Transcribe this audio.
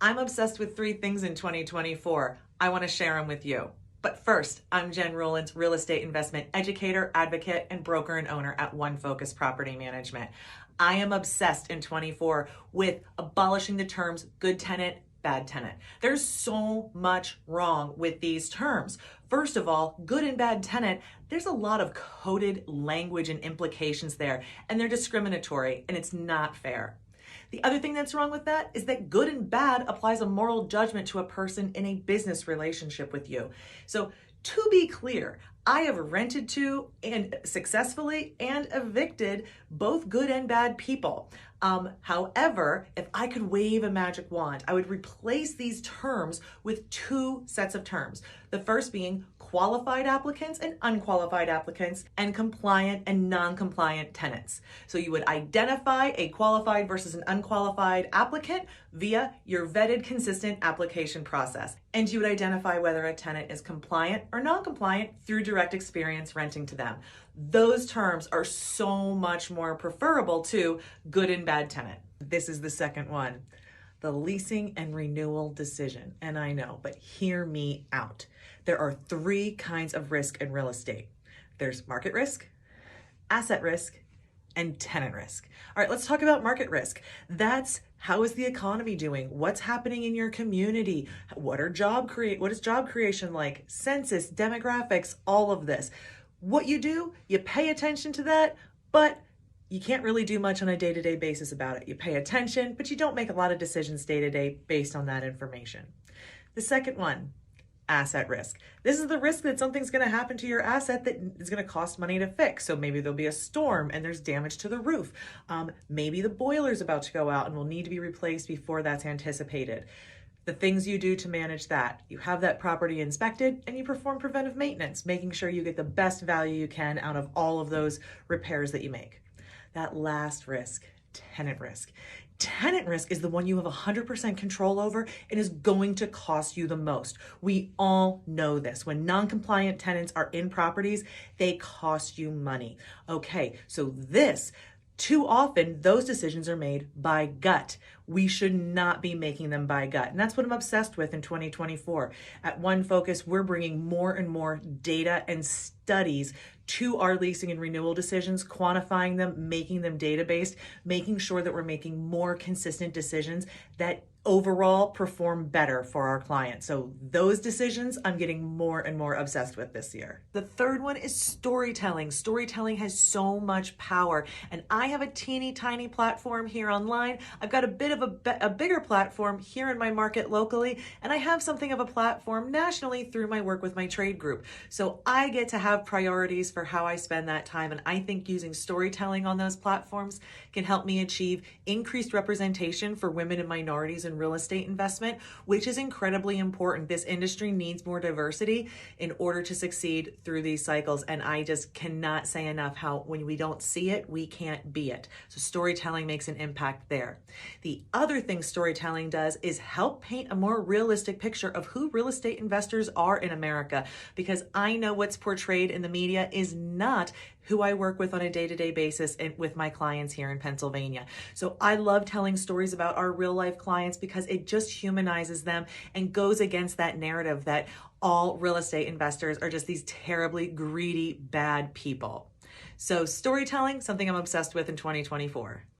I'm obsessed with 3 things in 2024. I want to share them with you. But first, I'm Jen Rowlands, real estate investment educator, advocate, and broker and owner at One Focus Property Management. I am obsessed in 24 with abolishing the terms good tenant, bad tenant. There's so much wrong with these terms. First of all, good and bad tenant, there's a lot of coded language and implications there, and they're discriminatory, and it's not fair. The other thing that's wrong with that is that good and bad applies a moral judgment to a person in a business relationship with you. So to be clear, I have rented to and successfully and evicted both good and bad people. However, if I could wave a magic wand, I would replace these terms with 2 sets of terms. The first being qualified applicants and unqualified applicants, and compliant and non-compliant tenants. So you would identify a qualified versus an unqualified applicant via your vetted, consistent application process. And you would identify whether a tenant is compliant or non-compliant through direct experience renting to them. Those terms are so much more preferable to good and bad tenant. This is the second one, the leasing and renewal decision. And I know, but hear me out. There are 3 kinds of risk in real estate. There's market risk, asset risk, and tenant risk. All right, let's talk about market risk. That's how is the economy doing? What's happening in your community? What is job creation like? Census, demographics, all of this. What you do, you pay attention to that, but you can't really do much on a day-to-day basis about it. You pay attention, but you don't make a lot of decisions day-to-day based on that information. The second one, asset risk. This is the risk that something's going to happen to your asset that is going to cost money to fix. So maybe there'll be a storm and there's damage to the roof. Maybe the boiler's about to go out and will need to be replaced before that's anticipated. The things you do to manage that, you have that property inspected and you perform preventive maintenance, making sure you get the best value you can out of all of those repairs that you make. That last risk, tenant risk. Tenant risk is the one you have 100% control over and is going to cost you the most. We all know this. When non-compliant tenants are in properties, they cost you money. Okay, so too often, those decisions are made by gut. We should not be making them by gut. And that's what I'm obsessed with in 2024. At One Focus, we're bringing more and more data and studies to our leasing and renewal decisions, quantifying them, making them data-based, making sure that we're making more consistent decisions that overall perform better for our clients. So those decisions I'm getting more and more obsessed with this year. The third one is storytelling. Storytelling has so much power, and I have a teeny tiny platform here online. I've got a bit of a bigger platform here in my market locally, and I have something of a platform nationally through my work with my trade group. So I get to have priorities for how I spend that time, and I think using storytelling on those platforms can help me achieve increased representation for women and minorities in real estate investment, which is incredibly important. This industry needs more diversity in order to succeed through these cycles. And I just cannot say enough how when we don't see it, we can't be it. So storytelling makes an impact there. The other thing storytelling does is help paint a more realistic picture of who real estate investors are in America, because I know what's portrayed in the media is not who I work with on a day-to-day basis and with my clients here in Pennsylvania. So I love telling stories about our real life clients because it just humanizes them and goes against that narrative that all real estate investors are just these terribly greedy, bad people. So storytelling, something I'm obsessed with in 2024.